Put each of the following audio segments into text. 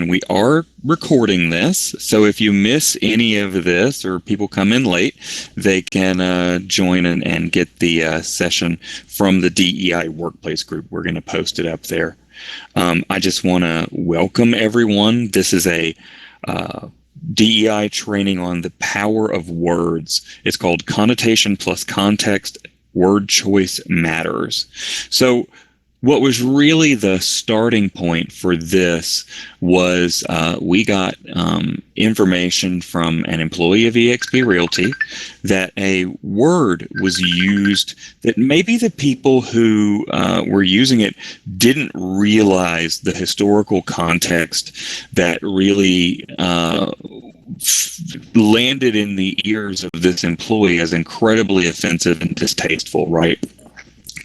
and we are recording this. So if you miss any of this or people come in late, they can join and get the session from the DEI Workplace group. We're going to post it up there. I just want to welcome everyone. This is a DEI training on the power of words. It's called Connotation plus Context, Word Choice Matters. So what was really the starting point for this was we got information from an employee of eXp Realty that a word was used that maybe the people who were using it didn't realize the historical context that really landed in the ears of this employee as incredibly offensive and distasteful, right?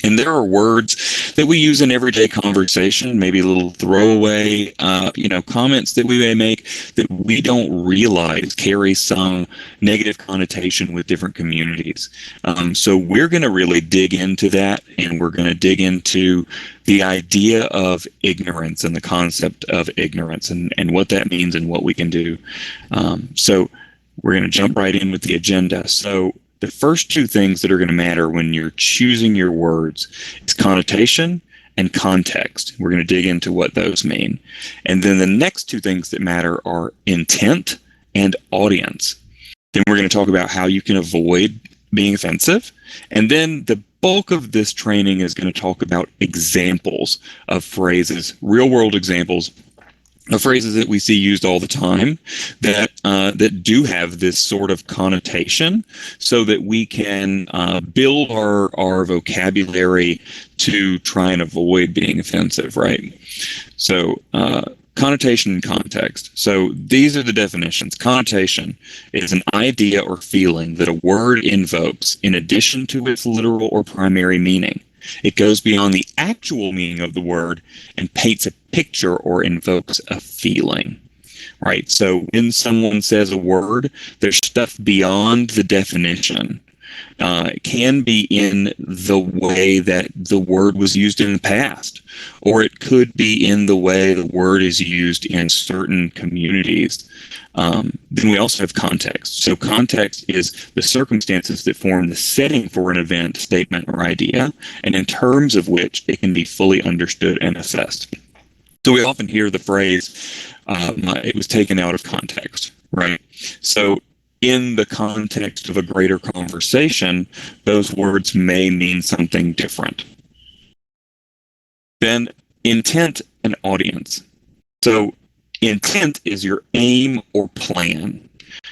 And there are words that we use in everyday conversation, maybe a little throwaway, comments that we may make that we don't realize carry some negative connotation with different communities. So we're going to really dig into that, and we're going to dig into the idea of ignorance and the concept of ignorance and what that means and what we can do. So we're going to jump right in with the agenda. So the first two things that are going to matter when you're choosing your words is connotation and context. We're going to dig into what those mean. And then the next two things that matter are intent and audience. Then we're going to talk about how you can avoid being offensive. And then the bulk of this training is going to talk about examples of phrases, real world examples of phrases that we see used all the time that do have this sort of connotation, so that we can build our vocabulary to try and avoid being offensive, right? So connotation and context. So these are the definitions. Connotation is an idea or feeling that a word invokes in addition to its literal or primary meaning. It goes beyond the actual meaning of the word and paints a picture or invokes a feeling, right? So when someone says a word, there's stuff beyond the definition. It can be in the way that the word was used in the past, or it could be in the way the word is used in certain communities. Then we also have context. So context is the circumstances that form the setting for an event, statement, or idea, and in terms of which it can be fully understood and assessed. So we often hear the phrase, it was taken out of context, right? So in the context of a greater conversation, those words may mean something different. Then intent and audience. So intent is your aim or plan.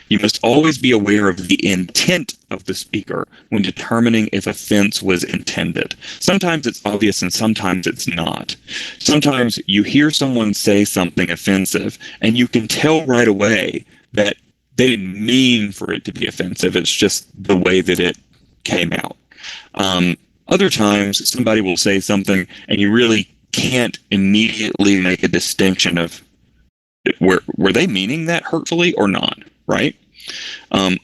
You must always be aware of the intent of the speaker when determining if offense was intended. Sometimes it's obvious and sometimes it's not. Sometimes you hear someone say something offensive and you can tell right away that they didn't mean for it to be offensive. It's just the way that it came out. Other times somebody will say something and you really can't immediately make a distinction of were they meaning that hurtfully or not, right?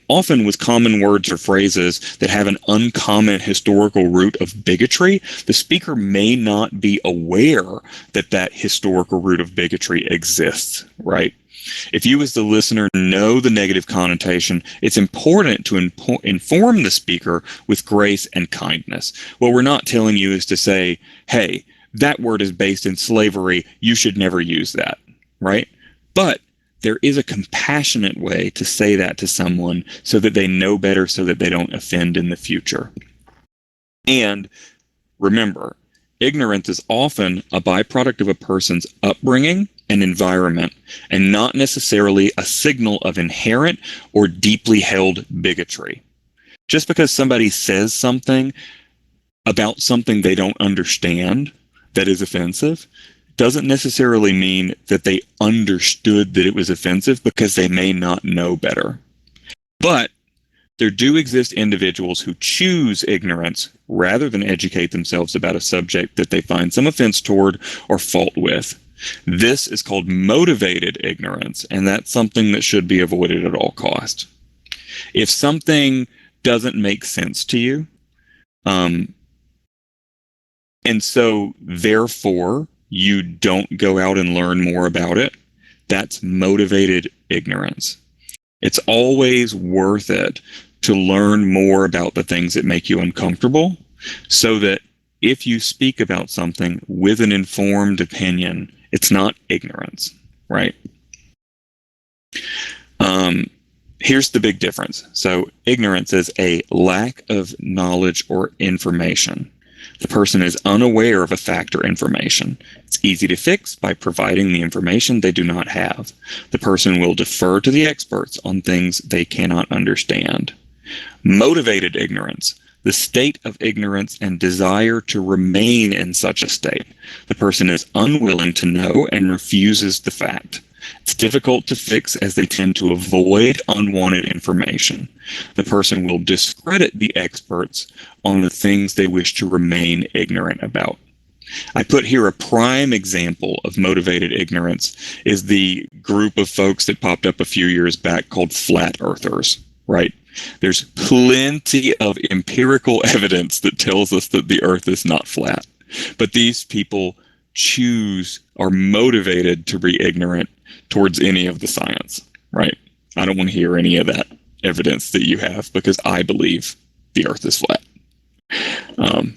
Often with common words or phrases that have an uncommon historical root of bigotry, the speaker may not be aware that that historical root of bigotry exists, right? If you as the listener know the negative connotation, it's important to inform the speaker with grace and kindness. What we're not telling you is to say, hey, that word is based in slavery, you should never use that, right? But there is a compassionate way to say that to someone so that they know better, so that they don't offend in the future. And remember, ignorance is often a byproduct of a person's upbringing and environment, and not necessarily a signal of inherent or deeply held bigotry. Just because somebody says something about something they don't understand that is offensive doesn't necessarily mean that they understood that it was offensive, because they may not know better. But there do exist individuals who choose ignorance rather than educate themselves about a subject that they find some offense toward or fault with. This is called motivated ignorance, and that's something that should be avoided at all costs. If something doesn't make sense to you, and so therefore you don't go out and learn more about it, That's motivated ignorance. It's always worth it to learn more about the things that make you uncomfortable, so that if you speak about something with an informed opinion, it's not ignorance, right? Here's the big difference. So ignorance is a lack of knowledge or information. The person is unaware of a fact or information. It's easy to fix by providing the information they do not have. The person will defer to the experts on things they cannot understand. Motivated ignorance, the state of ignorance and desire to remain in such a state. The person is unwilling to know and refuses the fact. It's difficult to fix as they tend to avoid unwanted information. The person will discredit the experts on the things they wish to remain ignorant about. I put here a prime example of motivated ignorance is the group of folks that popped up a few years back called flat earthers, right? There's plenty of empirical evidence that tells us that the earth is not flat. But these people are motivated to be ignorant towards any of the science, right? I don't want to hear any of that evidence that you have because I believe the earth is flat. And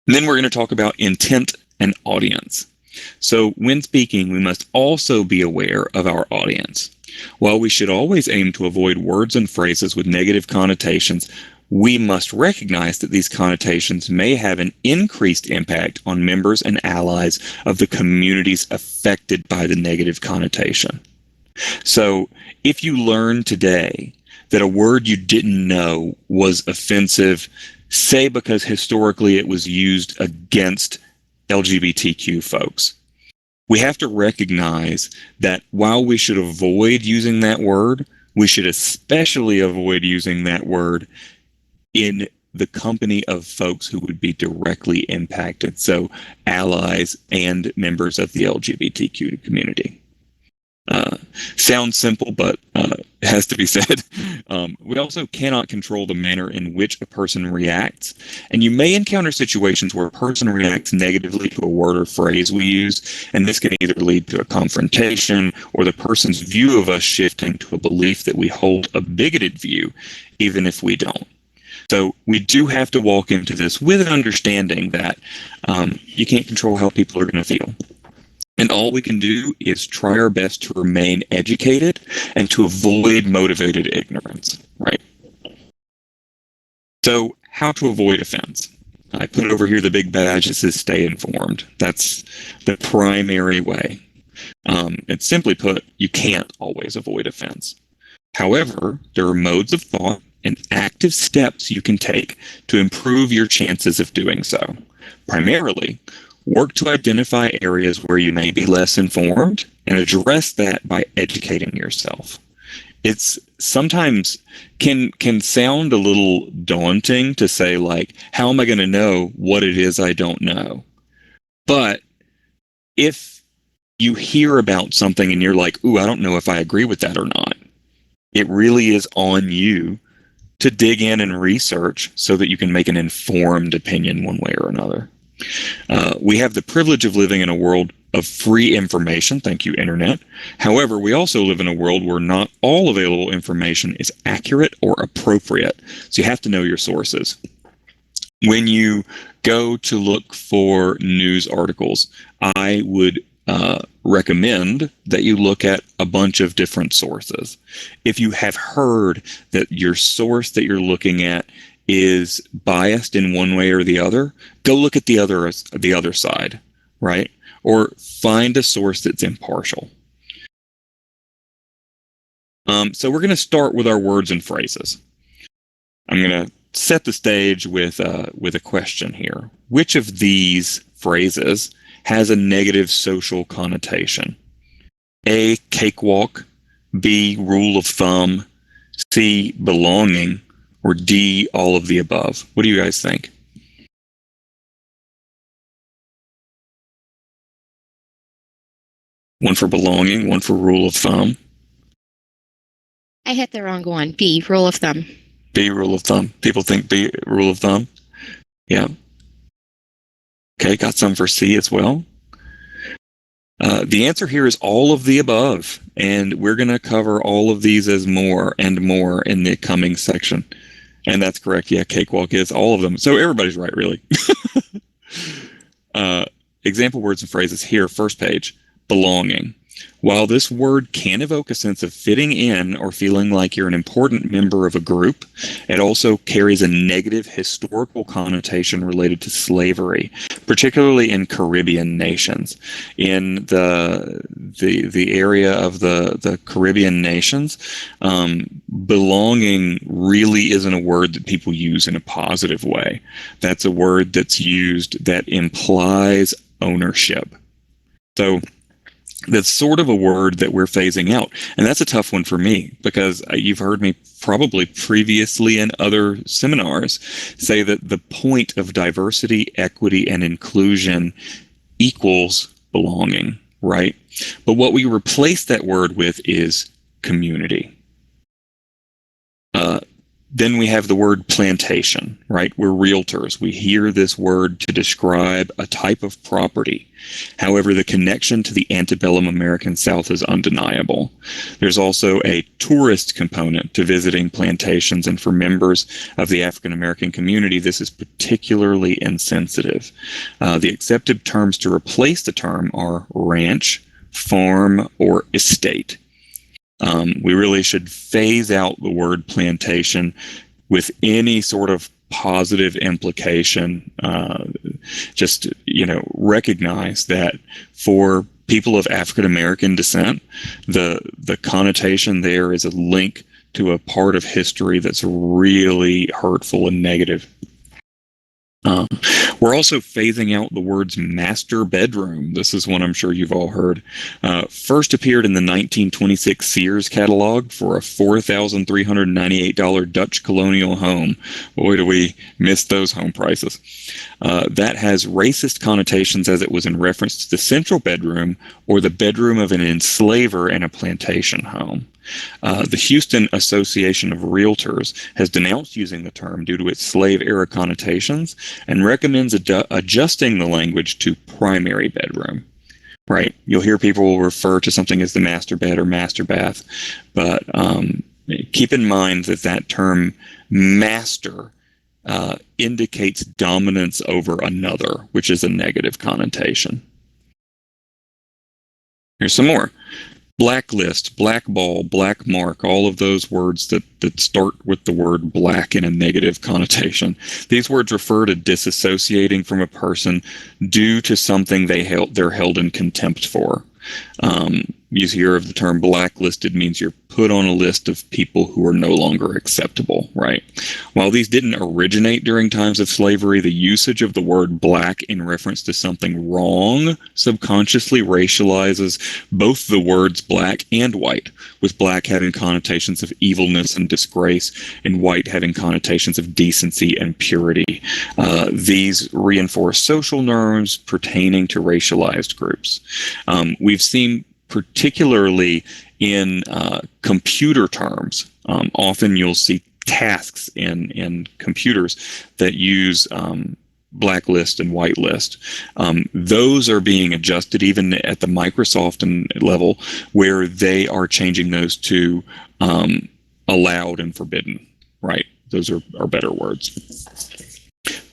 then we're going to talk about intent and audience. So when speaking, we must also be aware of our audience. While we should always aim to avoid words and phrases with negative connotations, we must recognize that these connotations may have an increased impact on members and allies of the communities affected by the negative connotation. So if you learn today that a word you didn't know was offensive, say because historically it was used against LGBTQ folks, we have to recognize that while we should avoid using that word, we should especially avoid using that word in the company of folks who would be directly impacted. So allies and members of the LGBTQ community. Sounds simple, but has to be said. We also cannot control the manner in which a person reacts. And you may encounter situations where a person reacts negatively to a word or phrase we use, and this can either lead to a confrontation or the person's view of us shifting to a belief that we hold a bigoted view, even if we don't. So we do have to walk into this with an understanding that you can't control how people are going to feel. And all we can do is try our best to remain educated and to avoid motivated ignorance, right? So how to avoid offense? I put over here the big badge that says stay informed. That's the primary way. It's simply put, you can't always avoid offense. However, there are modes of thought and active steps you can take to improve your chances of doing so. Primarily, work to identify areas where you may be less informed and address that by educating yourself. It's sometimes can sound a little daunting to say, like, how am I going to know what it is I don't know? But if you hear about something and you're like, ooh, I don't know if I agree with that or not, it really is on you to dig in and research so that you can make an informed opinion one way or another. We have the privilege of living in a world of free information. Thank you, Internet. However, we also live in a world where not all available information is accurate or appropriate. So you have to know your sources. When you go to look for news articles, I would recommend that you look at a bunch of different sources. If you have heard that your source that you're looking at is biased in one way or the other, go look at the other side, right? Or find a source that's impartial. So we're going to start with our words and phrases. I'm going to set the stage with a question here. Which of these phrases has a negative social connotation? A, cakewalk, B, rule of thumb, C, belonging, or D, all of the above? What do you guys think? One for belonging, one for rule of thumb. I hit the wrong one. B, rule of thumb. B, rule of thumb. People think B, rule of thumb? Yeah. Okay, got some for C as well. The answer here is all of the above, and we're going to cover all of these as more and more in the coming section. And that's correct. Yeah, cakewalk is all of them. So everybody's right, really. Example words and phrases here, first page, belonging. While this word can evoke a sense of fitting in or feeling like you're an important member of a group, it also carries a negative historical connotation related to slavery, particularly in Caribbean nations. In the area of the Caribbean nations, belonging really isn't a word that people use in a positive way. That's a word that's used that implies ownership. So that's sort of a word that we're phasing out. And that's a tough one for me because you've heard me probably previously in other seminars say that the point of diversity, equity, and inclusion equals belonging, right? But what we replace that word with is community. Then we have the word plantation, right? We're realtors. We hear this word to describe a type of property. However, the connection to the antebellum American South is undeniable. There's also a tourist component to visiting plantations, and for members of the African American community, this is particularly insensitive. The accepted terms to replace the term are ranch, farm, or estate. We really should phase out the word plantation with any sort of positive implication. Just, recognize that for people of African American descent, the connotation there is a link to a part of history that's really hurtful and negative. We're also phasing out the words master bedroom. This is one I'm sure you've all heard. First appeared in the 1926 Sears catalog for a $4,398 Dutch colonial home. Boy, do we miss those home prices. That has racist connotations as it was in reference to the central bedroom or the bedroom of an enslaver in a plantation home. The Houston Association of Realtors has denounced using the term due to its slave-era connotations and recommends adjusting the language to primary bedroom. Right? You'll hear people refer to something as the master bed or master bath, but keep in mind that term master indicates dominance over another, which is a negative connotation. Here's some more. Blacklist, blackball, black mark, all of those words that start with the word black in a negative connotation. These words refer to disassociating from a person due to something they're held in contempt for. You hear of the term blacklisted means you're put on a list of people who are no longer acceptable, right? While these didn't originate during times of slavery, the usage of the word black in reference to something wrong subconsciously racializes both the words black and white, with black having connotations of evilness and disgrace, and white having connotations of decency and purity. These reinforce social norms pertaining to racialized groups. We've seen particularly in computer terms. Often you'll see tasks in computers that use blacklist and whitelist. Those are being adjusted even at the Microsoft level, where they are changing those to allowed and forbidden, right? Those are better words.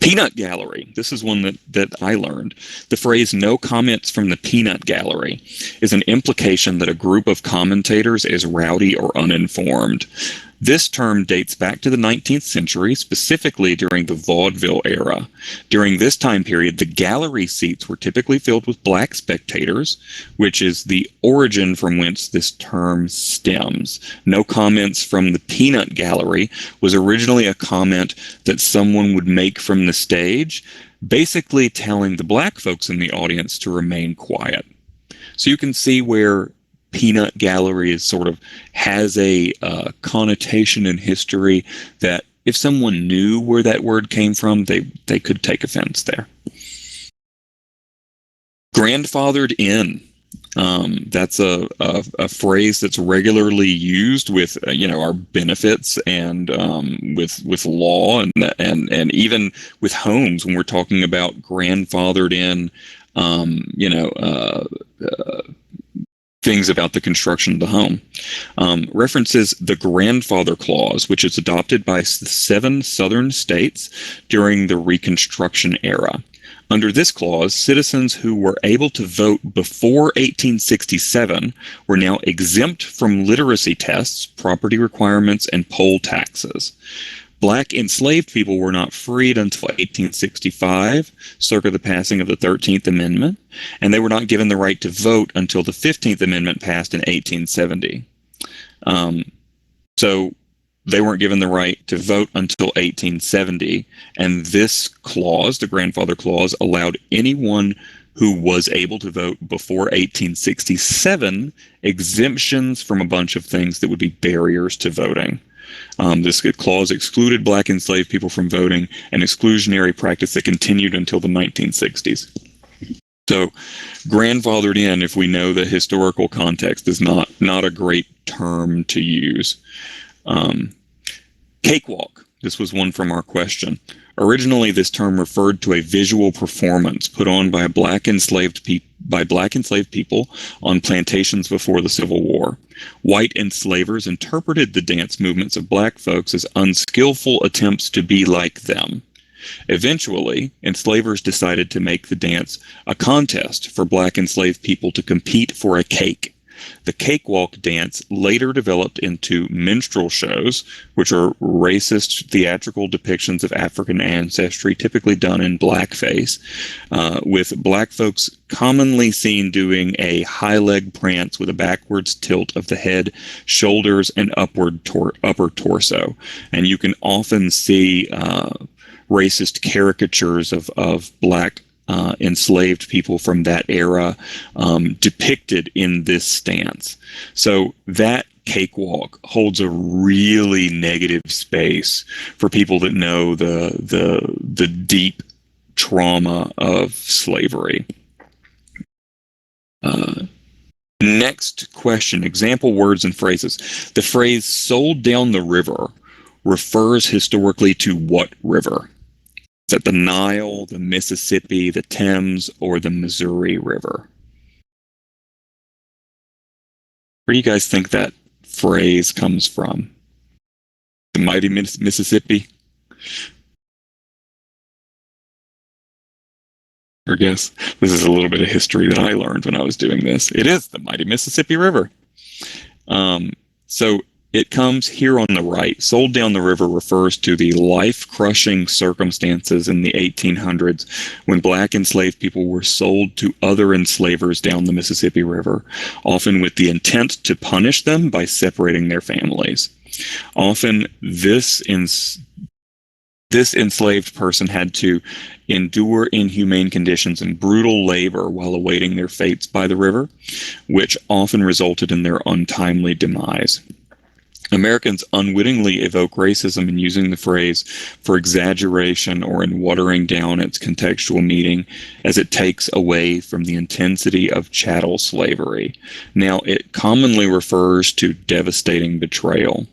Peanut gallery. This is one that I learned. The phrase "no comments from the peanut gallery" is an implication that a group of commentators is rowdy or uninformed. This term dates back to the 19th century, specifically during the vaudeville era. During this time period, the gallery seats were typically filled with black spectators, which is the origin from whence this term stems. No comments from the peanut gallery was originally a comment that someone would make from the stage, basically telling the black folks in the audience to remain quiet. So you can see where peanut gallery is sort of has a connotation in history that if someone knew where that word came from, they could take offense there. Grandfathered in. That's a phrase that's regularly used with our benefits and with law and even with homes when we're talking about grandfathered in you know, things about the construction of the home. References the grandfather clause, which is adopted by 7 southern states during the Reconstruction era. Under this clause, citizens who were able to vote before 1867 were now exempt from literacy tests, property requirements, and poll taxes. Black enslaved people were not freed until 1865, circa the passing of the 13th Amendment, and they were not given the right to vote until the 15th Amendment passed in 1870. So they weren't given the right to vote until 1870, and this clause, the grandfather clause, allowed anyone who was able to vote before 1867 exemptions from a bunch of things that would be barriers to voting. This clause excluded black enslaved people from voting, an exclusionary practice that continued until the 1960s. So, grandfathered in, if we know the historical context, is not a great term to use. Cakewalk. This was one from our question. Originally, this term referred to a visual performance put on by black enslaved people on plantations before the Civil War. White enslavers interpreted the dance movements of black folks as unskillful attempts to be like them. Eventually, enslavers decided to make the dance a contest for black enslaved people to compete for a cake. The cakewalk dance later developed into minstrel shows, which are racist theatrical depictions of African ancestry, typically done in blackface, with black folks commonly seen doing a high leg prance with a backwards tilt of the head, shoulders, and upper torso. And you can often see racist caricatures of black enslaved people from that era depicted in this stance. So that cakewalk holds a really negative space for people that know the deep trauma of slavery. Next question, example words and phrases. The phrase "sold down the river" refers historically to what river? Is that the Nile, the Mississippi, the Thames, or the Missouri River? Where do you guys think that phrase comes from? The mighty Mississippi? Or guess this is a little bit of history that I learned when I was doing this. It is the mighty Mississippi River. So it comes here on the right. Sold down the river refers to the life-crushing circumstances in the 1800s when black enslaved people were sold to other enslavers down the Mississippi River, often with the intent to punish them by separating their families. Often, this enslaved person had to endure inhumane conditions and brutal labor while awaiting their fates by the river, which often resulted in their untimely demise. Americans unwittingly evoke racism in using the phrase for exaggeration or in watering down its contextual meaning, as it takes away from the intensity of chattel slavery. Now, it commonly refers to devastating betrayal,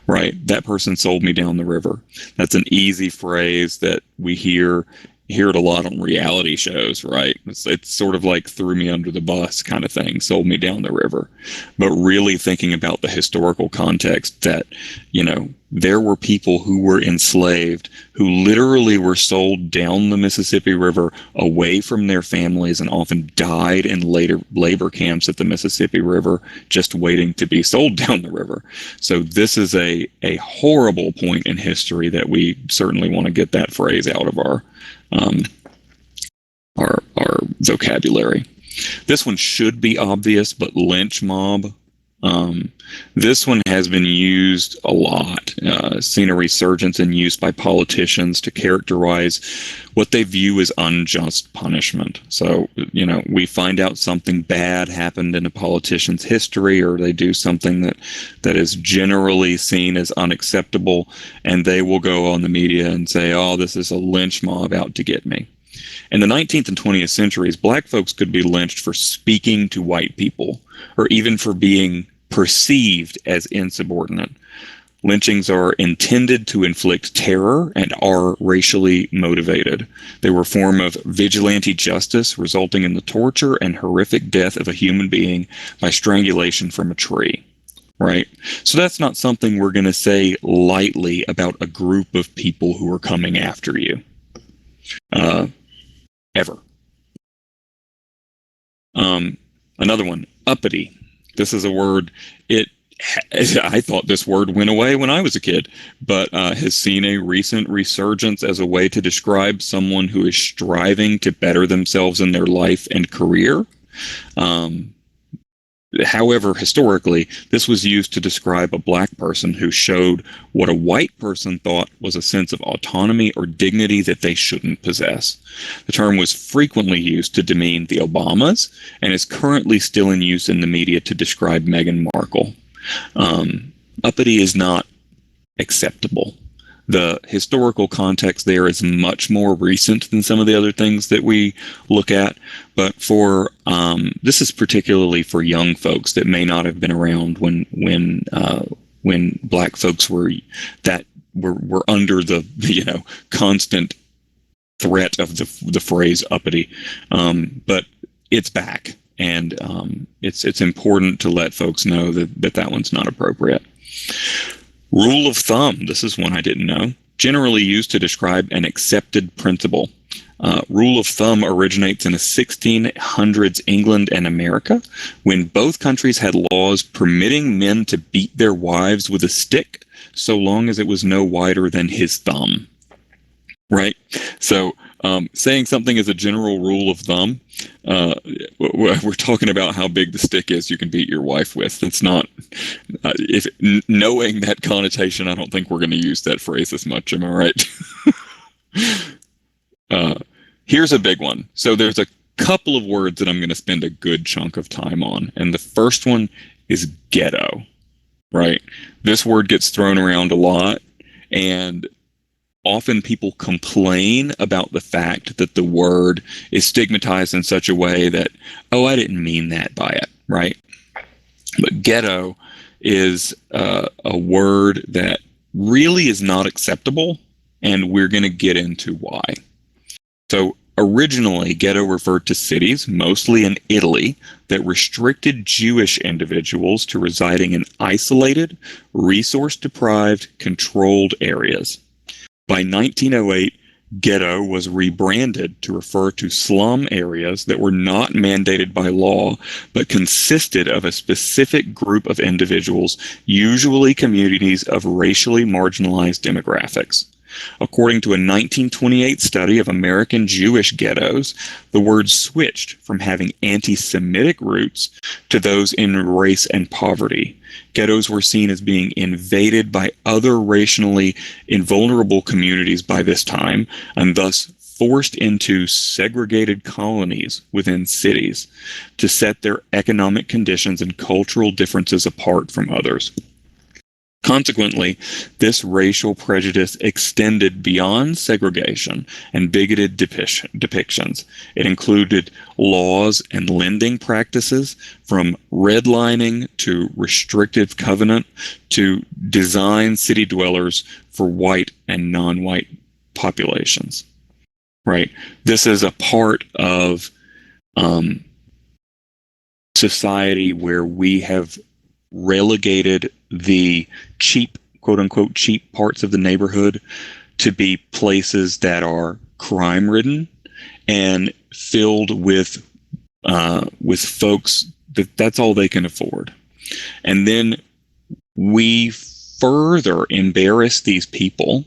right? That person sold me down the river. That's an easy phrase that we hear it a lot on reality shows, right? It's sort of like threw me under the bus kind of thing, sold me down the river. But really thinking about the historical context that, there were people who were enslaved who literally were sold down the Mississippi River away from their families and often died in later labor camps at the Mississippi River just waiting to be sold down the river. So this is a horrible point in history that we certainly want to get that phrase out of our vocabulary. This one should be obvious, but lynch mob. This one has been used a lot, seen a resurgence in use by politicians to characterize what they view as unjust punishment. So, we find out something bad happened in a politician's history, or they do something that is generally seen as unacceptable, and they will go on the media and say, oh, this is a lynch mob out to get me. In the 19th and 20th centuries, black folks could be lynched for speaking to white people, or even for being perceived as insubordinate. Lynchings are intended to inflict terror and are racially motivated. They were a form of vigilante justice, resulting in the torture and horrific death of a human being by strangulation from a tree. Right? So that's not something we're going to say lightly about a group of people who are coming after you. Ever. Another one, uppity. This is a word, I thought this word went away when I was a kid, but has seen a recent resurgence as a way to describe someone who is striving to better themselves in their life and career. However, historically, this was used to describe a black person who showed what a white person thought was a sense of autonomy or dignity that they shouldn't possess. The term was frequently used to demean the Obamas and is currently still in use in the media to describe Meghan Markle. Uppity is not acceptable. The historical context there is much more recent than some of the other things that we look at, but for this is particularly for young folks that may not have been around when black folks were under the constant threat of the phrase uppity, but it's back, and it's important to let folks know that one's not appropriate. Rule of thumb, this is one I didn't know, generally used to describe an accepted principle. Rule of thumb originates in the 1600s England and America, when both countries had laws permitting men to beat their wives with a stick so long as it was no wider than his thumb. Right? So saying something is a general rule of thumb, we're talking about how big the stick is you can beat your wife with. It's not, knowing that connotation, I don't think we're going to use that phrase as much. Am I right? Here's a big one. So there's a couple of words that I'm going to spend a good chunk of time on. And the first one is ghetto, right? This word gets thrown around a lot, and often people complain about the fact that the word is stigmatized in such a way that, oh, I didn't mean that by it, right? But ghetto is a word that really is not acceptable, and we're going to get into why. So originally, ghetto referred to cities, mostly in Italy, that restricted Jewish individuals to residing in isolated, resource-deprived, controlled areas. By 1908, ghetto was rebranded to refer to slum areas that were not mandated by law, but consisted of a specific group of individuals, usually communities of racially marginalized demographics. According to a 1928 study of American Jewish ghettos, the word switched from having anti-Semitic roots to those in race and poverty. Ghettos were seen as being invaded by other racially invulnerable communities by this time, and thus forced into segregated colonies within cities to set their economic conditions and cultural differences apart from others. Consequently, this racial prejudice extended beyond segregation and bigoted depictions. It included laws and lending practices, from redlining to restrictive covenant to design city dwellers for white and non-white populations. Right? This is a part of society where we have relegated the cheap, quote unquote, cheap parts of the neighborhood to be places that are crime ridden and filled with folks that's all they can afford. And then we further embarrass these people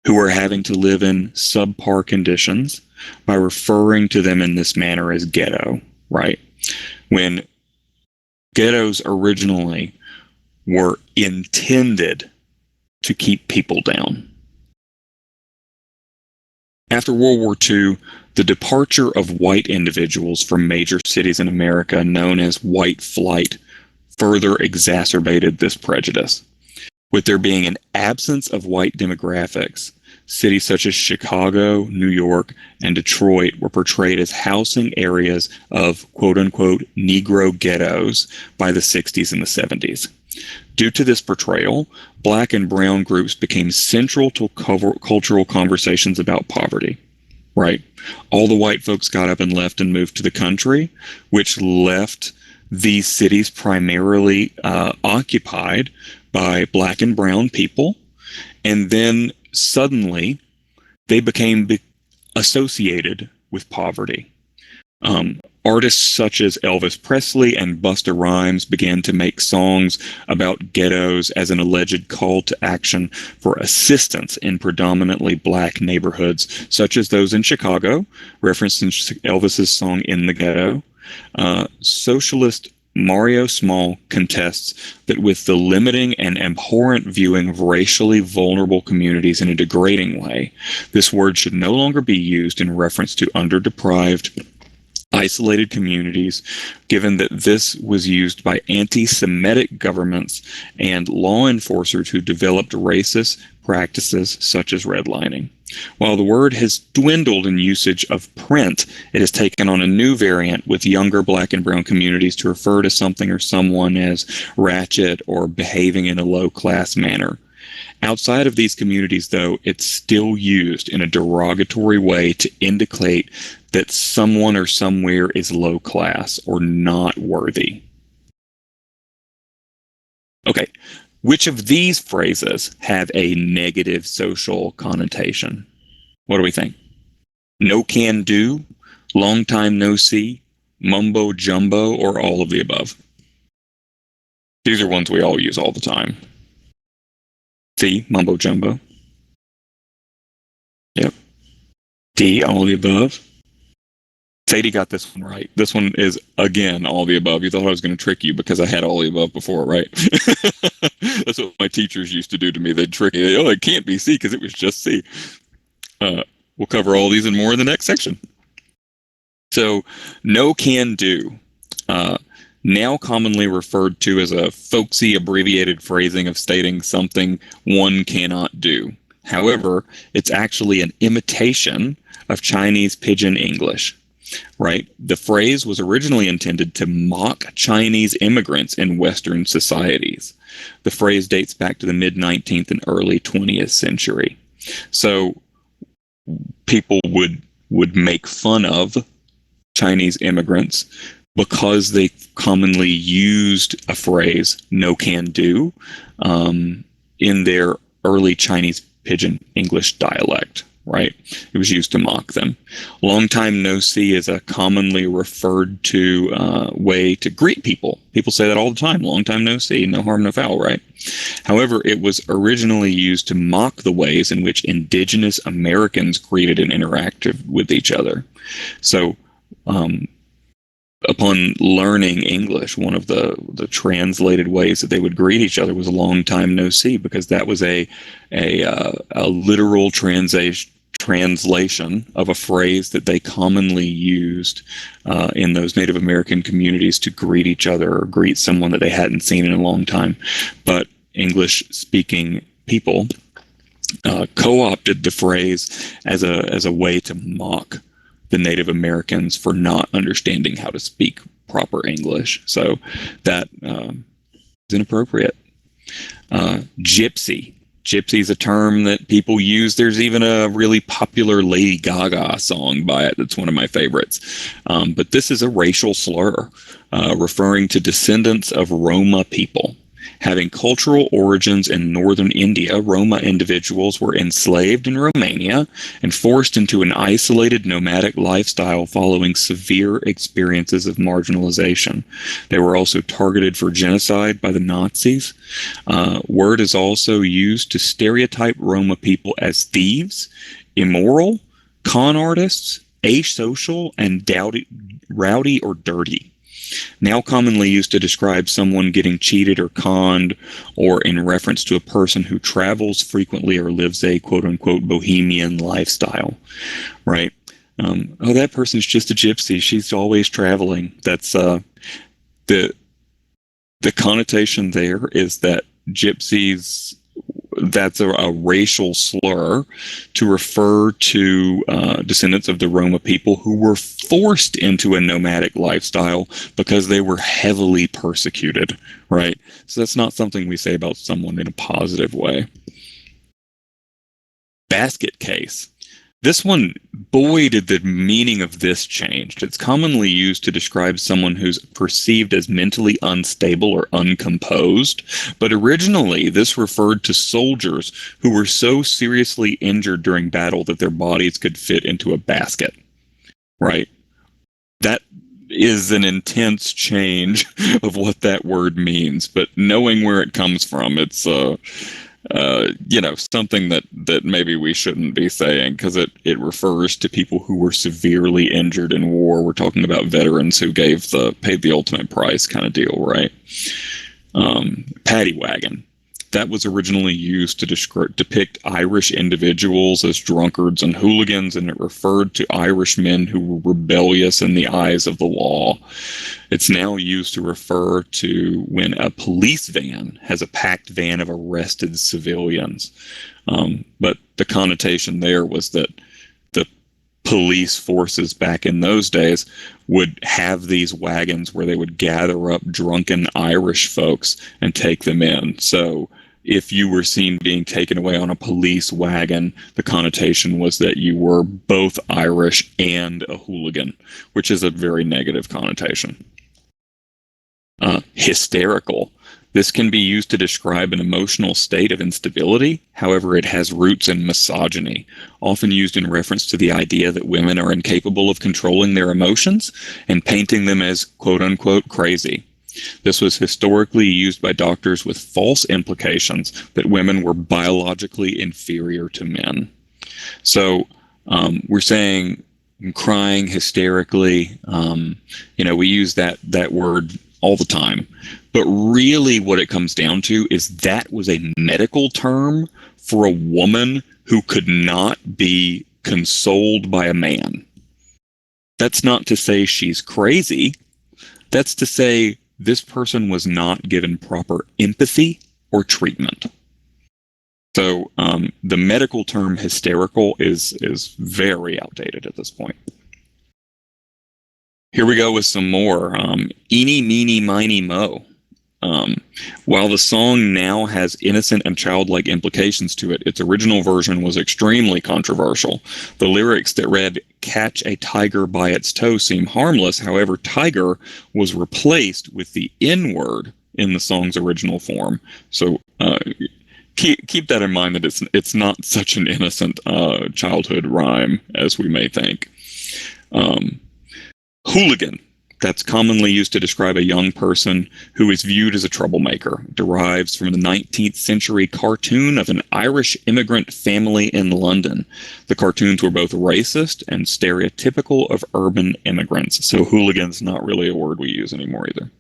who are having to live in subpar conditions by referring to them in this manner as ghetto, right? When ghettos originally were intended to keep people down. After World War II, the departure of white individuals from major cities in America, known as white flight, further exacerbated this prejudice. With there being an absence of white demographics, cities such as Chicago, New York, and Detroit were portrayed as housing areas of quote-unquote Negro ghettos by the 60s and the 70s. Due to this portrayal, black and brown groups became central to cultural conversations about poverty, right? All the white folks got up and left and moved to the country, which left these cities primarily occupied by black and brown people. And then suddenly they became associated with poverty. Artists such as Elvis Presley and Busta Rhymes began to make songs about ghettos as an alleged call to action for assistance in predominantly black neighborhoods, such as those in Chicago, referenced in Elvis's song In the Ghetto. Socialist Mario Small contests that with the limiting and abhorrent viewing of racially vulnerable communities in a degrading way, this word should no longer be used in reference to underdeprived, isolated communities, given that this was used by anti-Semitic governments and law enforcers who developed racist practices such as redlining. While the word has dwindled in usage of print, it has taken on a new variant with younger black and brown communities to refer to something or someone as ratchet or behaving in a low-class manner. Outside of these communities, though, it's still used in a derogatory way to indicate that someone or somewhere is low class or not worthy. Okay, which of these phrases have a negative social connotation? What do we think? No can do, long time no see, mumbo jumbo, or all of the above? These are ones we all use all the time. C, mumbo jumbo. Yep. D, all of the above. Sadie got this one right. This one is, again, all the above. You thought I was going to trick you because I had all the above before, right? That's what my teachers used to do to me. They'd trick me. Oh, it can't be C because it was just C. We'll cover all these and more in the next section. So, no can do. Now commonly referred to as a folksy abbreviated phrasing of stating something one cannot do. However, it's actually an imitation of Chinese Pidgin English, right? The phrase was originally intended to mock Chinese immigrants in Western societies. The phrase dates back to the mid-19th and early 20th century. So people would make fun of Chinese immigrants because they commonly used a phrase, no can do, in their early Chinese Pidgin English dialect, right? It was used to mock them. Long time no see is a commonly referred to way to greet people. People say that all the time, long time no see, no harm, no foul, right? However, it was originally used to mock the ways in which indigenous Americans greeted and interacted with each other. So, upon learning English, one of the translated ways that they would greet each other was a long time no see, because that was a literal translation of a phrase that they commonly used in those Native American communities to greet each other or greet someone that they hadn't seen in a long time. But English-speaking people co-opted the phrase as a way to mock the Native Americans for not understanding how to speak proper English. So that is inappropriate. Gypsy. Gypsy is a term that people use. There's even a really popular Lady Gaga song by it that's one of my favorites. But this is a racial slur referring to descendants of Roma people. Having cultural origins in northern India, Roma individuals were enslaved in Romania and forced into an isolated nomadic lifestyle following severe experiences of marginalization. They were also targeted for genocide by the Nazis. Word is also used to stereotype Roma people as thieves, immoral, con artists, asocial, and rowdy or dirty. Now commonly used to describe someone getting cheated or conned, or in reference to a person who travels frequently or lives a quote-unquote bohemian lifestyle, right? Oh, that person's just a gypsy. She's always traveling. That's the connotation there is that gypsies that's a racial slur to refer to descendants of the Roma people who were forced into a nomadic lifestyle because they were heavily persecuted, right? So that's not something we say about someone in a positive way. Basket case. This one, boy, did the meaning of this change. It's commonly used to describe someone who's perceived as mentally unstable or uncomposed, but originally this referred to soldiers who were so seriously injured during battle that their bodies could fit into a basket, right? That is an intense change of what that word means, but knowing where it comes from, it's something that maybe we shouldn't be saying, because it refers to people who were severely injured in war. We're talking about veterans who paid the ultimate price kind of deal, right? Paddy wagon. That was originally used to depict Irish individuals as drunkards and hooligans, and it referred to Irish men who were rebellious in the eyes of the law. It's now used to refer to when a police van has a packed van of arrested civilians. But the connotation there was that the police forces back in those days would have these wagons where they would gather up drunken Irish folks and take them in. So if you were seen being taken away on a police wagon, the connotation was that you were both Irish and a hooligan, which is a very negative connotation. Hysterical. This can be used to describe an emotional state of instability. However, it has roots in misogyny, often used in reference to the idea that women are incapable of controlling their emotions and painting them as quote-unquote crazy. This was historically used by doctors with false implications that women were biologically inferior to men. So we're saying crying hysterically. We use that word all the time. But really what it comes down to is that was a medical term for a woman who could not be consoled by a man. That's not to say she's crazy. That's to say this person was not given proper empathy or treatment. So the medical term hysterical is very outdated at this point. Here we go with some more. Eeny, meeny, miny, mo. While the song now has innocent and childlike implications to it, its original version was extremely controversial. The lyrics that read, "Catch a tiger by its toe" seem harmless. However, tiger was replaced with the N word in the song's original form. So keep that in mind, that it's not such an innocent childhood rhyme as we may think. Hooligan. That's commonly used to describe a young person who is viewed as a troublemaker. It derives from the 19th century cartoon of an Irish immigrant family in London. The cartoons were both racist and stereotypical of urban immigrants. So hooligan's not really a word we use anymore either.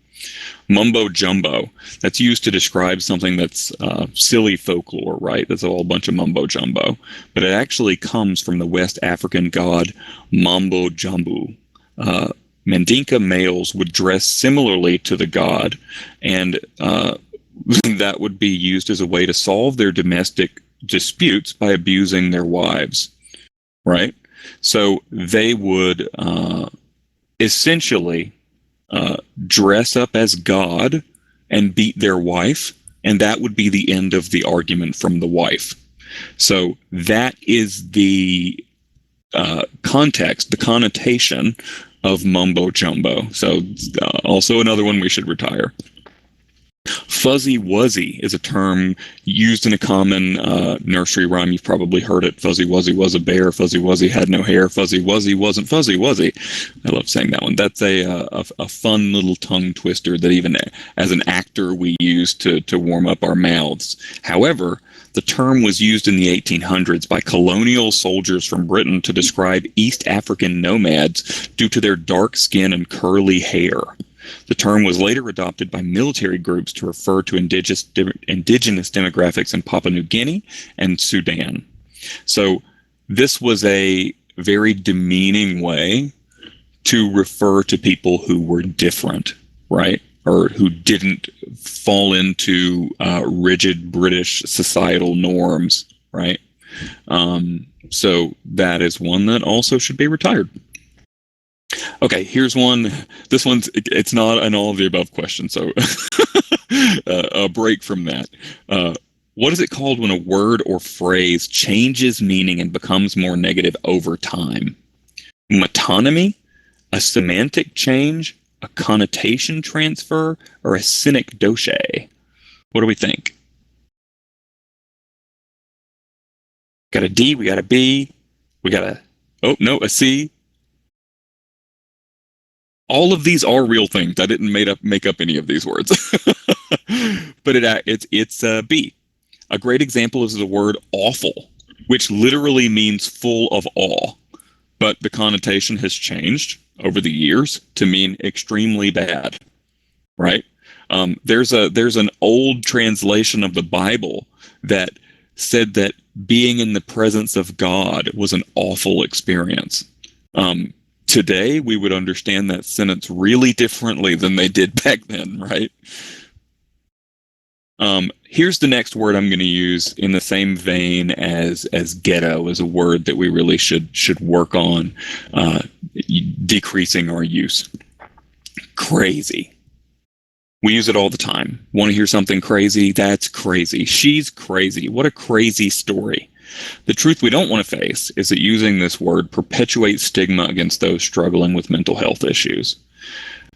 Mumbo jumbo. That's used to describe something that's silly folklore, right? That's a whole bunch of mumbo jumbo. But it actually comes from the West African god Mambo Jambu. Mandinka males would dress similarly to the god, and that would be used as a way to solve their domestic disputes by abusing their wives, right? So they would essentially dress up as God and beat their wife, and that would be the end of the argument from the wife. So that is the context, the connotation of mumbo jumbo. So also another one we should retire. Fuzzy wuzzy is a term used in a common nursery rhyme. You've probably heard it. Fuzzy wuzzy was a bear. Fuzzy wuzzy had no hair. Fuzzy wuzzy wasn't fuzzy, was he? I love saying that one. That's a fun little tongue twister that even as an actor we use to warm up our mouths. However, the term was used in the 1800s by colonial soldiers from Britain to describe East African nomads due to their dark skin and curly hair. The term was later adopted by military groups to refer to indigenous demographics in Papua New Guinea and Sudan. So this was a very demeaning way to refer to people who were different, right? or who didn't fall into rigid British societal norms, right? So that is one that also should be retired. Okay, here's one. This it's not an all of the above question, so a break from that. What is it called when a word or phrase changes meaning and becomes more negative over time? Metonymy, a semantic change, a connotation transfer, or a synecdoche? What do we think? Got a D, we got a B, we got a C. All of these are real things. I didn't make up any of these words. But it's B. A great example is the word awful, which literally means full of awe. But the connotation has changed over the years to mean extremely bad, right? There's an old translation of the Bible that said that being in the presence of God was an awful experience. Today, we would understand that sentence really differently than they did back then, right? Here's the next word I'm going to use in the same vein as ghetto, as a word that we really should work on decreasing our use. Crazy. We use it all the time. Want to hear something crazy? That's crazy. She's crazy. What a crazy story. The truth we don't want to face is that using this word perpetuates stigma against those struggling with mental health issues.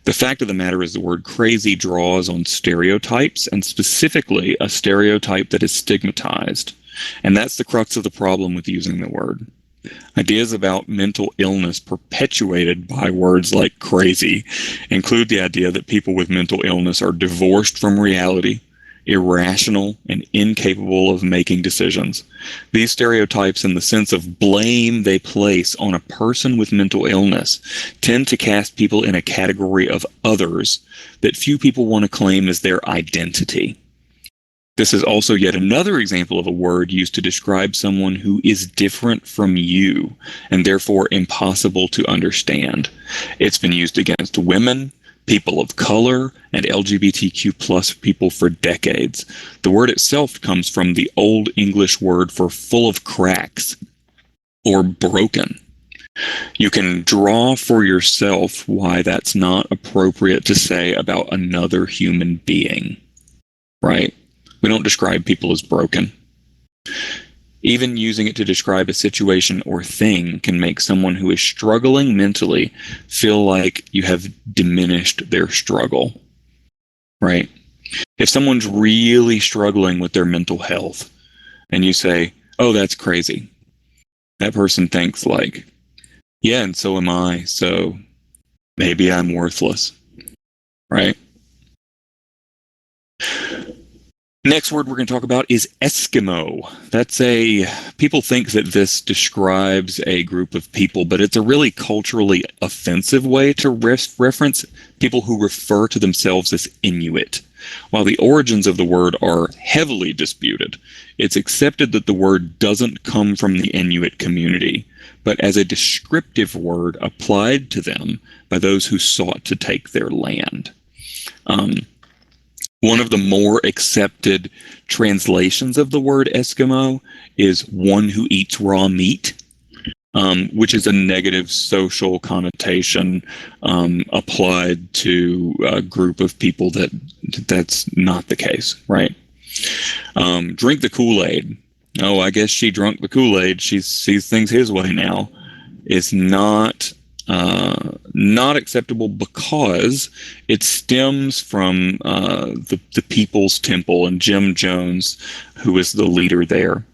The fact of the matter is the word crazy draws on stereotypes, and specifically a stereotype that is stigmatized. And that's the crux of the problem with using the word. Ideas about mental illness perpetuated by words like crazy include the idea that people with mental illness are divorced from reality, irrational, and incapable of making decisions. These stereotypes and the sense of blame they place on a person with mental illness tend to cast people in a category of others that few people want to claim as their identity. This is also yet another example of a word used to describe someone who is different from you and therefore impossible to understand. It's been used against women, people of color, and LGBTQ plus people for decades. The word itself comes from the Old English word for full of cracks or broken. You can draw for yourself why that's not appropriate to say about another human being, right? We don't describe people as broken. Even using it to describe a situation or thing can make someone who is struggling mentally feel like you have diminished their struggle, right? If someone's really struggling with their mental health and you say, oh, that's crazy, that person thinks like, yeah, and so am I, so maybe I'm worthless, right? Next word we're going to talk about is Eskimo. People think that this describes a group of people, but it's a really culturally offensive way to reference people who refer to themselves as Inuit. While the origins of the word are heavily disputed, it's accepted that the word doesn't come from the Inuit community, but as a descriptive word applied to them by those who sought to take their land. One of the more accepted translations of the word Eskimo is one who eats raw meat, which is a negative social connotation applied to a group of people that's not the case, right? Drink the Kool-Aid. Oh, I guess she drunk the Kool-Aid. She sees things his way now. It's not acceptable because it stems from the People's Temple and Jim Jones, who is the leader there.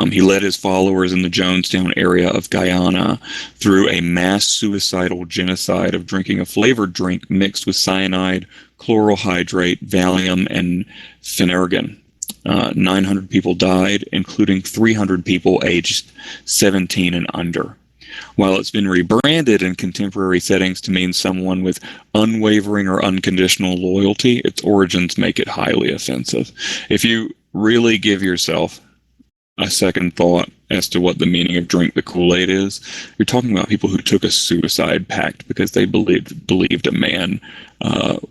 He led his followers in the Jonestown area of Guyana through a mass suicidal genocide of drinking a flavored drink mixed with cyanide, chloral hydrate, Valium, and Phenergan. 900 people died, including 300 people aged 17 and under. While it's been rebranded in contemporary settings to mean someone with unwavering or unconditional loyalty, its origins make it highly offensive. If you really give yourself a second thought as to what the meaning of drink the Kool-Aid is. You're talking about people who took a suicide pact because they believed a man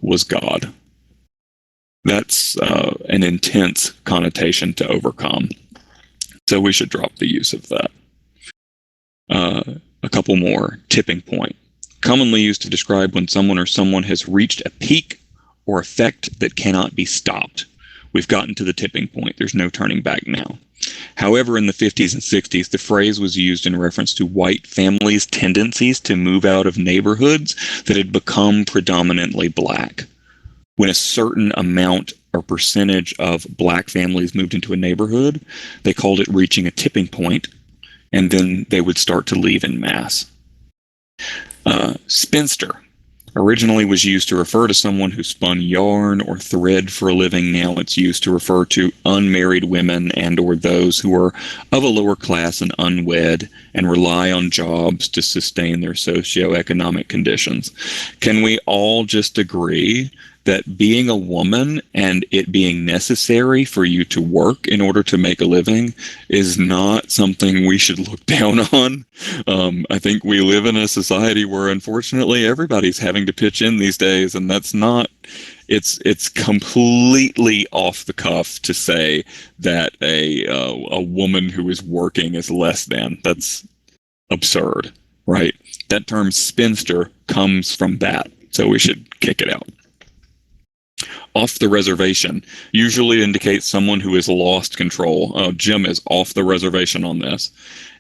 was God. That's an intense connotation to overcome. So we should drop the use of that. A couple more. Tipping point. Commonly used to describe when someone or someone has reached a peak or effect that cannot be stopped. We've gotten to the tipping point. There's no turning back now. However, in the 50s and 60s, the phrase was used in reference to white families' tendencies to move out of neighborhoods that had become predominantly black. When a certain amount or percentage of black families moved into a neighborhood, they called it reaching a tipping point, and then they would start to leave en masse. Spinster originally was used to refer to someone who spun yarn or thread for a living. Now it's used to refer to unmarried women and or those who are of a lower class and unwed and rely on jobs to sustain their socioeconomic conditions. Can we all just agree that being a woman and it being necessary for you to work in order to make a living is not something we should look down on? I think we live in a society where unfortunately everybody's having to pitch in these days, and that's not, it's completely off the cuff to say that a woman who is working is less than. That's absurd, right? That term spinster comes from that, so we should kick it out. Off the reservation usually indicates someone who has lost control. Jim is off the reservation on this.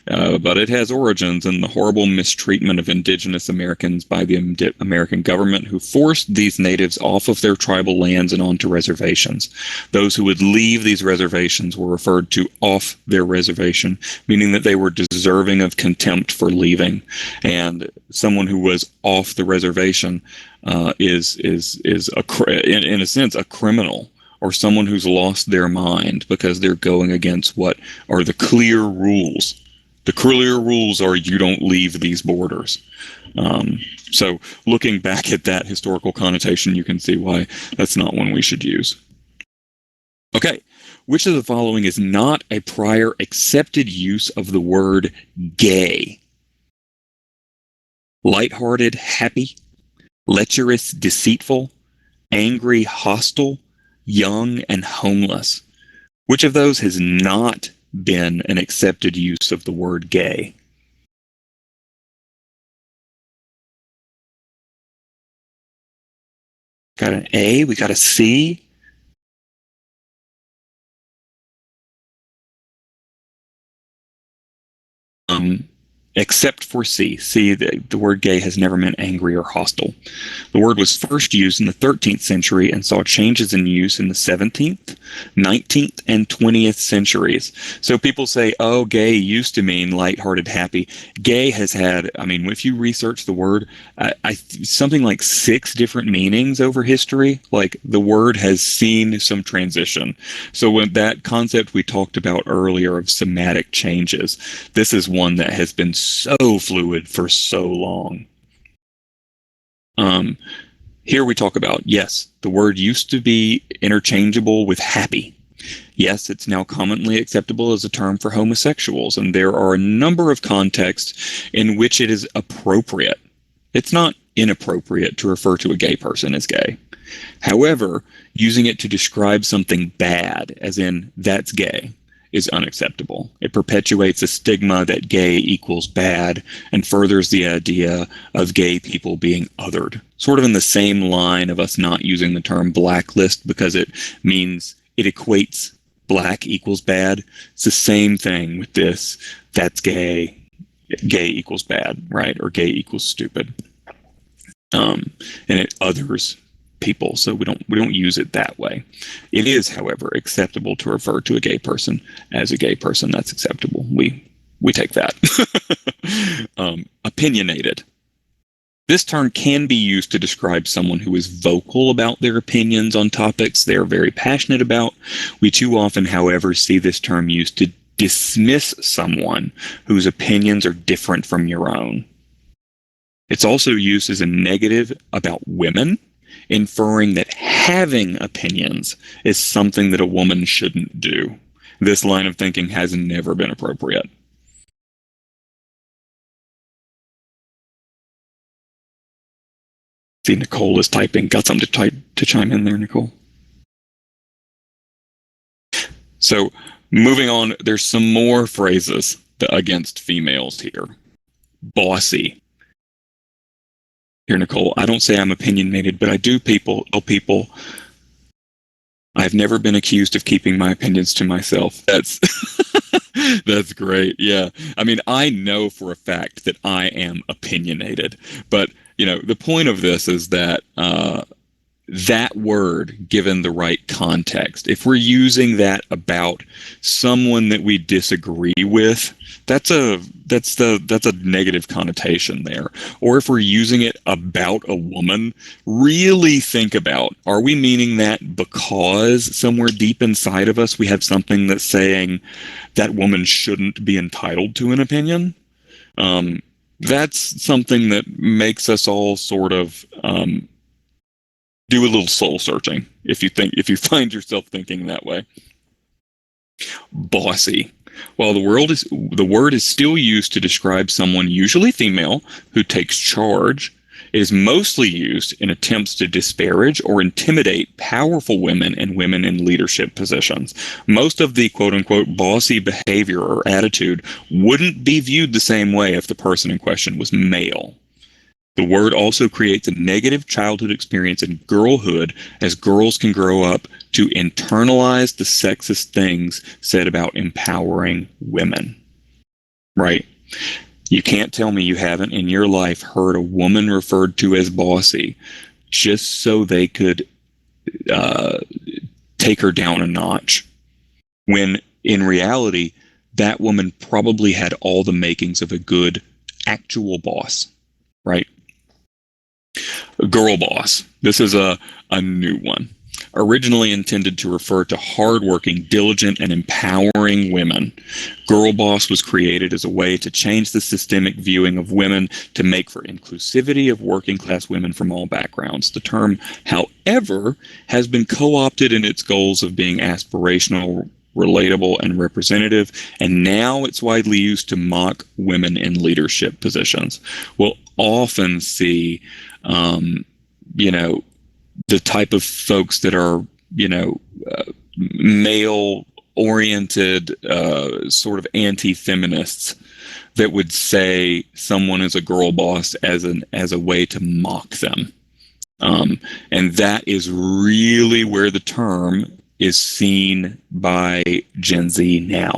But it has origins in the horrible mistreatment of indigenous Americans by the American government, who forced these natives off of their tribal lands and onto reservations. Those who would leave these reservations were referred to off their reservation, meaning that they were deserving of contempt for leaving. And someone who was off the reservation is in a sense a criminal, or someone who's lost their mind because they're going against what are the clear rules. The clear rules are you don't leave these borders. So looking back at that historical connotation, you can see why that's not one we should use. Okay, which of the following is not a prior accepted use of the word gay? Lighthearted, happy, lecherous, deceitful, angry, hostile, young, and homeless. Which of those has not been an accepted use of the word gay? Got an A, we got a C. Except for C. C, the word gay has never meant angry or hostile. The word was first used in the 13th century and saw changes in use in the 17th, 19th, and 20th centuries. So people say, oh, gay used to mean lighthearted, happy. Gay has had, I mean, if you research the word, something like 6 different meanings over history. Like the word has seen some transition. So when that concept we talked about earlier of somatic changes, this is one that has been so fluid for so long. Here we talk about, yes, the word used to be interchangeable with happy. Yes, it's now commonly acceptable as a term for homosexuals, and there are a number of contexts in which it is appropriate. It's not inappropriate to refer to a gay person as gay. However, using it to describe something bad, as in, that's gay, is unacceptable. It perpetuates a stigma that gay equals bad and furthers the idea of gay people being othered. Sort of in the same line of us not using the term blacklist because it means it equates black equals bad. It's the same thing with this. That's gay. Gay equals bad, right? Or gay equals stupid. And it others people, so we don't use it that way. It is, however, acceptable to refer to a gay person as a gay person. That's acceptable. We take that. Opinionated. This term can be used to describe someone who is vocal about their opinions on topics they are very passionate about. We too often, however, see this term used to dismiss someone whose opinions are different from your own. It's also used as a negative about women, inferring that having opinions is something that a woman shouldn't do. This line of thinking has never been appropriate. See, Nicole is typing. Got something to chime in there, Nicole? So, moving on, there's some more phrases against females here. Bossy. Here, Nicole, I don't say I'm opinionated, but I do tell people I've never been accused of keeping my opinions to myself. That's great. Yeah. I mean, I know for a fact that I am opinionated, but the point of this is that that word, given the right context, if we're using that about someone that we disagree with, that's a negative connotation there. Or if we're using it about a woman, really think about, are we meaning that because somewhere deep inside of us we have something that's saying that woman shouldn't be entitled to an opinion? That's something that makes us all sort of do a little soul searching if you find yourself thinking that way. Bossy. While the word is still used to describe someone, usually female, who takes charge, it is mostly used in attempts to disparage or intimidate powerful women and women in leadership positions. Most of the quote-unquote bossy behavior or attitude wouldn't be viewed the same way if the person in question was male. The word also creates a negative childhood experience in girlhood, as girls can grow up to internalize the sexist things said about empowering women. Right? You can't tell me you haven't in your life heard a woman referred to as bossy just so they could take her down a notch, when in reality, that woman probably had all the makings of a good actual boss. Right? Girl boss. This is a new one. Originally intended to refer to hardworking, diligent, and empowering women, girl boss was created as a way to change the systemic viewing of women to make for inclusivity of working class women from all backgrounds. The term, however, has been co-opted in its goals of being aspirational, relatable, and representative, and now it's widely used to mock women in leadership positions. We'll often see the type of folks that are, male-oriented, sort of anti-feminists that would say someone is a girl boss as a way to mock them. And that is really where the term is seen by Gen Z now.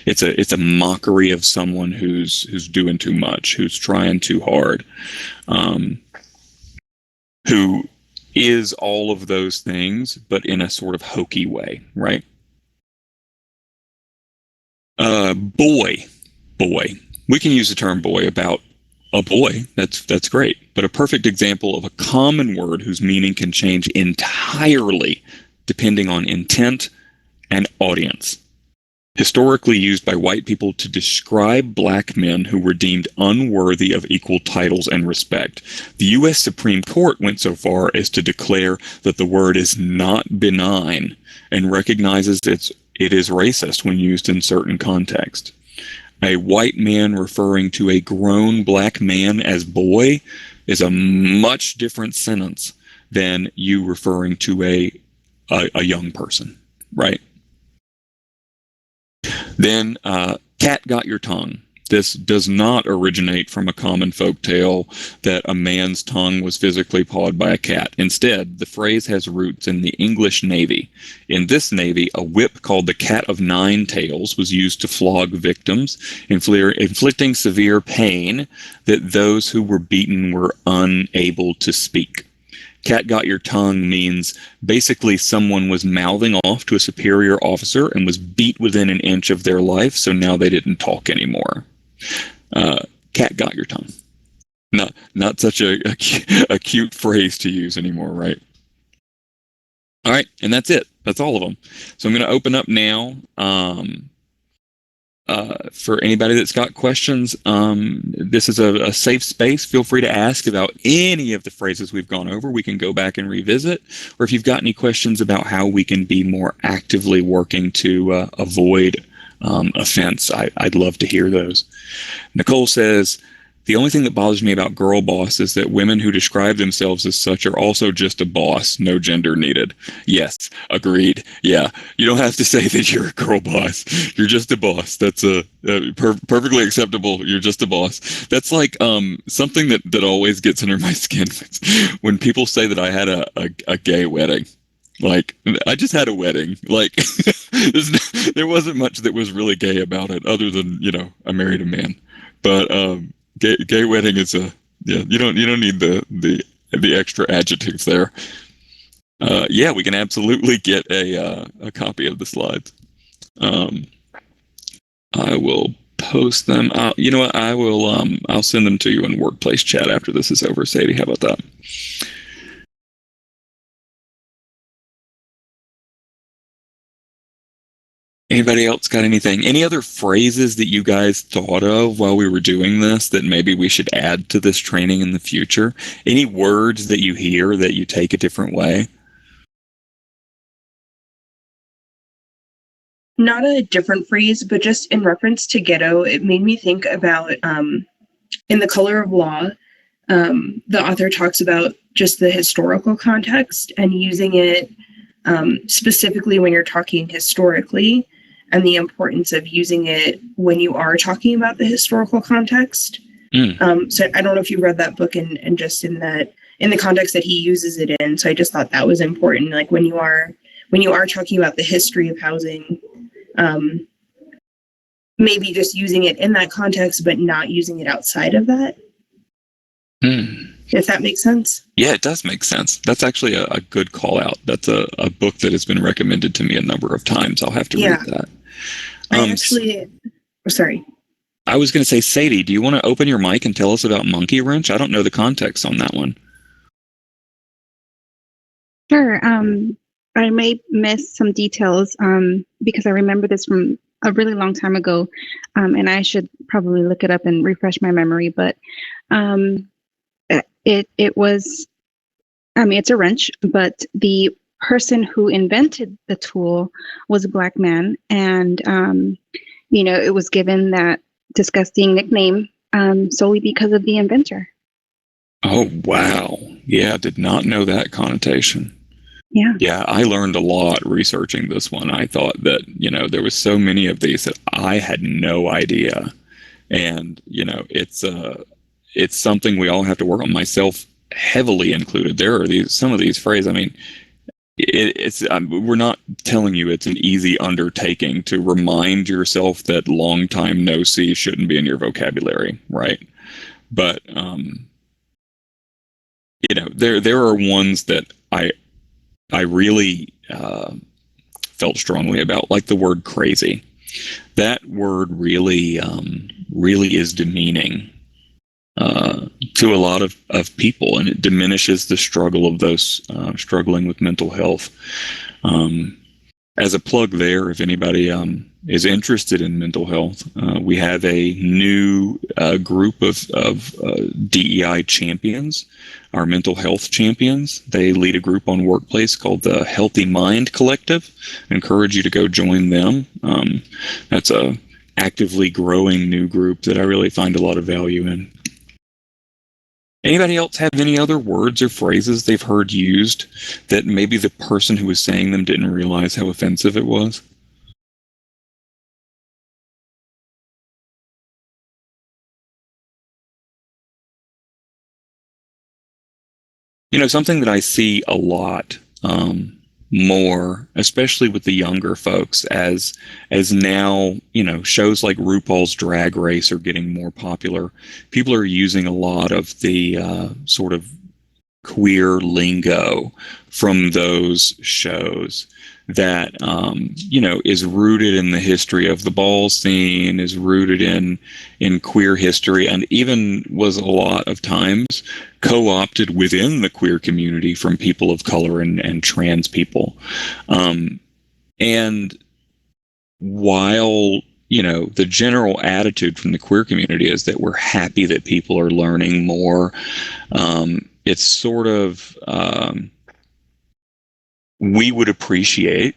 It's a mockery of someone who's doing too much, who's trying too hard, who is all of those things, but in a sort of hokey way, right? Boy. We can use the term boy about a boy. That's great. But a perfect example of a common word whose meaning can change entirely depending on intent and audience. Historically used by white people to describe black men who were deemed unworthy of equal titles and respect. The U.S. Supreme Court went so far as to declare that the word is not benign and recognizes it is racist when used in certain contexts. A white man referring to a grown black man as boy is a much different sentence than you referring to a young person, right? Then, cat got your tongue. This does not originate from a common folk tale that a man's tongue was physically pawed by a cat. Instead, the phrase has roots in the English Navy. In this Navy, a whip called the Cat of Nine Tails was used to flog victims, inflicting severe pain that those who were beaten were unable to speak. Cat got your tongue means basically someone was mouthing off to a superior officer and was beat within an inch of their life, so now they didn't talk anymore. Cat got your tongue. Not such a cute phrase to use anymore, right? All right, and that's it. That's all of them. So I'm going to open up now For anybody that's got questions, this is a safe space. Feel free to ask about any of the phrases we've gone over. We can go back and revisit. Or if you've got any questions about how we can be more actively working to avoid offense, I'd love to hear those. Nicole says, the only thing that bothers me about girl boss is that women who describe themselves as such are also just a boss, no gender needed. Yes, agreed. Yeah, you don't have to say that you're a girl boss. You're just a boss. That's perfectly acceptable. You're just a boss. That's like something that always gets under my skin when people say that I had a gay wedding. Like, I just had a wedding. Like, there wasn't much that was really gay about it, other than, I married a man. But gay wedding is you don't need the extra adjectives there. Yeah, we can absolutely get a copy of the slides. I will post them. You know what? I'll send them to you in workplace chat after this is over. Sadie, how about that? Anybody else got anything? Any other phrases that you guys thought of while we were doing this that maybe we should add to this training in the future? Any words that you hear that you take a different way? Not a different phrase, but just in reference to ghetto, it made me think about in The Color of Law, the author talks about just the historical context and using it specifically when you're talking historically, and the importance of using it when you are talking about the historical context. So I don't know if you read that book and just in the context that he uses it in. So I just thought that was important. Like when you are talking about the history of housing, maybe just using it in that context, but not using it outside of that. If that makes sense. Yeah, it does make sense. That's actually a good call out. That's a book that has been recommended to me a number of times. I'll have to read that. Sorry. I was going to say, Sadie, do you want to open your mic and tell us about Monkey Wrench? I don't know the context on that one. Sure. I may miss some details because I remember this from a really long time ago, and I should probably look it up and refresh my memory. But it was, it's a wrench, but the person who invented the tool was a Black man, and it was given that disgusting nickname solely because of the inventor. Oh, wow. Yeah, did not know that connotation. Yeah, I learned a lot researching this one. I thought that, there was so many of these that I had no idea. And, it's something we all have to work on, myself heavily included. There are some of these phrases. I mean, we're not telling you it's an easy undertaking to remind yourself that long time no see shouldn't be in your vocabulary, right? But there are ones that I really felt strongly about, like the word crazy. That word really is demeaning to a lot of people, and it diminishes the struggle of those struggling with mental health. As a plug there, if anybody is interested in mental health, we have a new group of DEI champions, our mental health champions. They lead a group on Workplace called the Healthy Mind Collective. I encourage you to go join them. That's a actively growing new group that I really find a lot of value in. Anybody else have any other words or phrases they've heard used that maybe the person who was saying them didn't realize how offensive it was? Something that I see a lot more, especially with the younger folks, as now, shows like RuPaul's Drag Race are getting more popular. People are using a lot of the sort of queer lingo from those shows that is rooted in the history of the ball scene, is rooted in queer history, and even was a lot of times co-opted within the queer community from people of color and trans people. And while the general attitude from the queer community is that we're happy that people are learning more. It's sort of, we would appreciate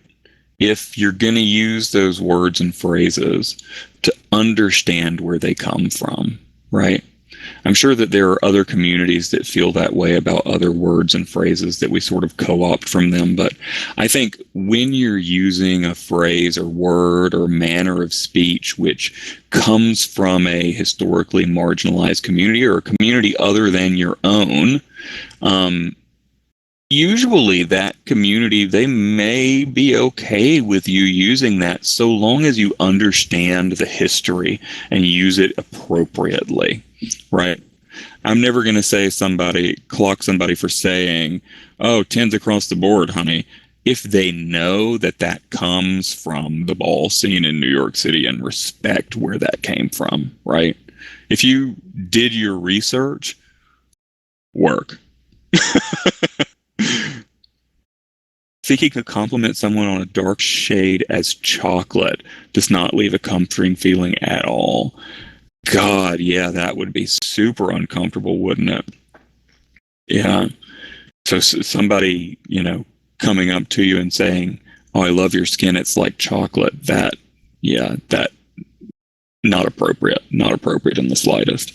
if you're going to use those words and phrases to understand where they come from, right? I'm sure that there are other communities that feel that way about other words and phrases that we sort of co-opt from them. But I think when you're using a phrase or word or manner of speech which comes from a historically marginalized community or a community other than your own, usually that community, they may be okay with you using that so long as you understand the history and use it appropriately, right? I'm never going to say clock somebody for saying, oh, 10s across the board, honey, if they know that that comes from the ball scene in New York City and respect where that came from, right? If you did your research, work. Seeking to compliment someone on a dark shade as chocolate does not leave a comforting feeling at all. God, yeah, that would be super uncomfortable, wouldn't it? Yeah. So somebody, coming up to you and saying, oh, I love your skin, it's like chocolate. That not appropriate in the slightest.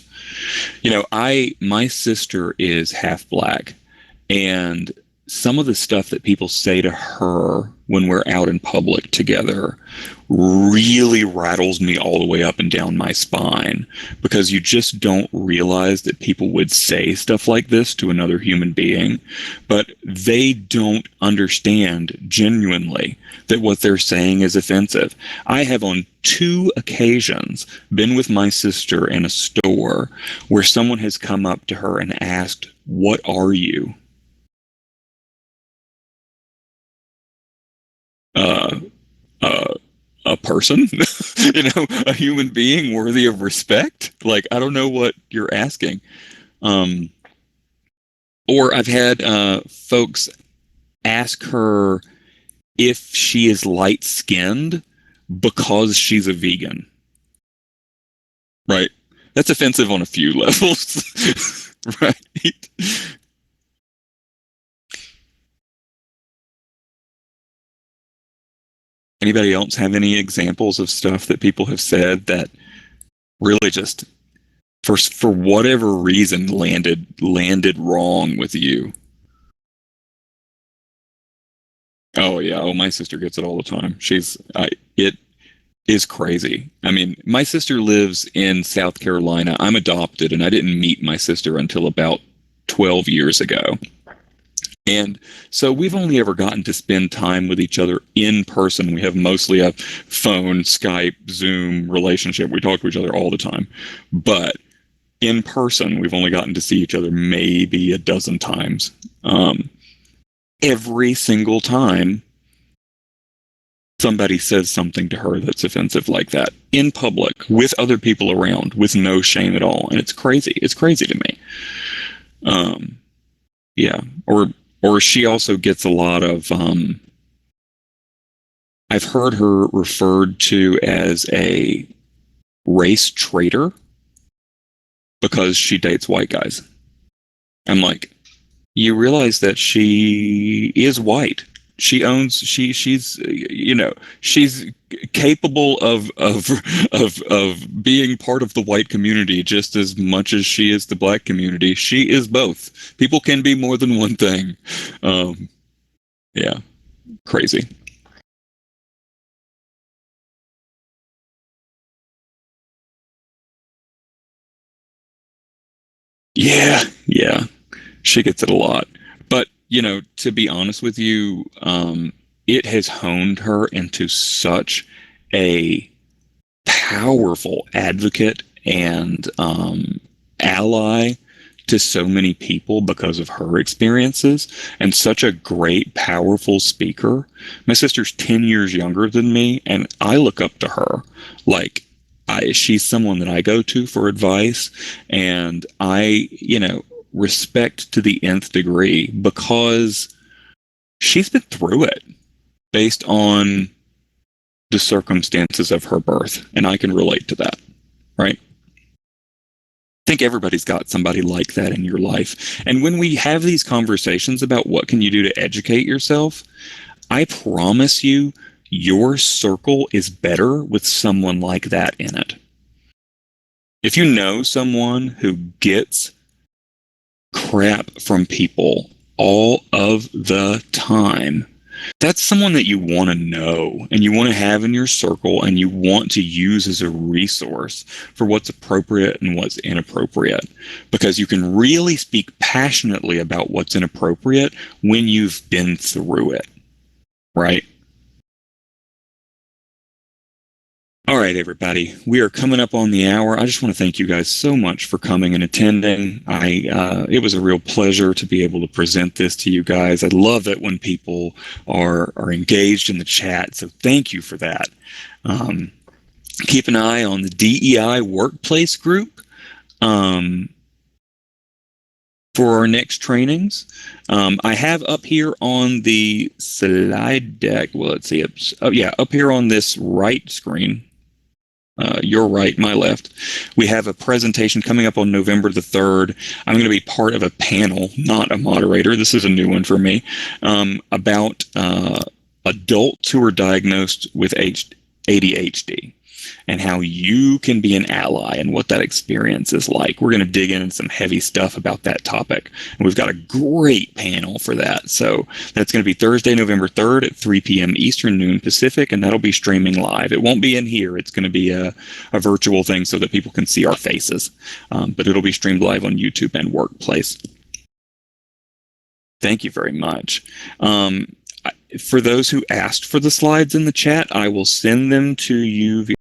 My sister is half black, and some of the stuff that people say to her when we're out in public together really rattles me all the way up and down my spine, because you just don't realize that people would say stuff like this to another human being, but they don't understand genuinely that what they're saying is offensive. I have on 2 occasions been with my sister in a store where someone has come up to her and asked, "What are you?" A person, a human being worthy of respect. Like, I don't know what you're asking. Or I've had folks ask her if she is light skinned because she's a vegan. Right? That's offensive on a few levels. Right? Anybody else have any examples of stuff that people have said that really just, for whatever reason, landed wrong with you? Oh yeah. Oh, my sister gets it all the time. It is crazy. I mean, my sister lives in South Carolina. I'm adopted, and I didn't meet my sister until about 12 years ago. And so we've only ever gotten to spend time with each other in person. We have mostly a phone, Skype, Zoom relationship. We talk to each other all the time. But in person, we've only gotten to see each other maybe a dozen times. Every single time somebody says something to her that's offensive like that in public with other people around with no shame at all. And it's crazy. It's crazy to me. Yeah. Or she also gets a lot of, I've heard her referred to as a race traitor because she dates white guys. I'm like, you realize that she is white. She's capable of being part of the white community just as much as she is the black community. She is both. People can be more than one thing. Yeah, crazy. Yeah, she gets it a lot. But, to be honest with you, it has honed her into such a powerful advocate and ally to so many people because of her experiences, and such a great, powerful speaker. My sister's 10 years younger than me, and I look up to her. Like, she's someone that I go to for advice, and I, respect to the nth degree because she's been through it based on the circumstances of her birth. And I can relate to that, right? I think everybody's got somebody like that in your life. And when we have these conversations about what can you do to educate yourself, I promise you, your circle is better with someone like that in it. If you know someone who gets crap from people all of the time, that's someone that you want to know and you want to have in your circle and you want to use as a resource for what's appropriate and what's inappropriate, because you can really speak passionately about what's inappropriate when you've been through it, right? All right, everybody, we are coming up on the hour. I just want to thank you guys so much for coming and attending. It was a real pleasure to be able to present this to you guys. I love it when people are engaged in the chat, so thank you for that. Keep an eye on the DEI workplace group for our next trainings. I have up here on the slide deck, well, let's see, up here on this right screen, your right, my left, we have a presentation coming up on November the 3rd. I'm going to be part of a panel, not a moderator. This is a new one for me, about adults who are diagnosed with ADHD and how you can be an ally and what that experience is like. We're going to dig into some heavy stuff about that topic. And we've got a great panel for that. So that's going to be Thursday, November 3rd at 3 p.m. Eastern, noon Pacific, and that'll be streaming live. It won't be in here. It's going to be a virtual thing so that people can see our faces. But it'll be streamed live on YouTube and Workplace. Thank you very much. For those who asked for the slides in the chat, I will send them to you via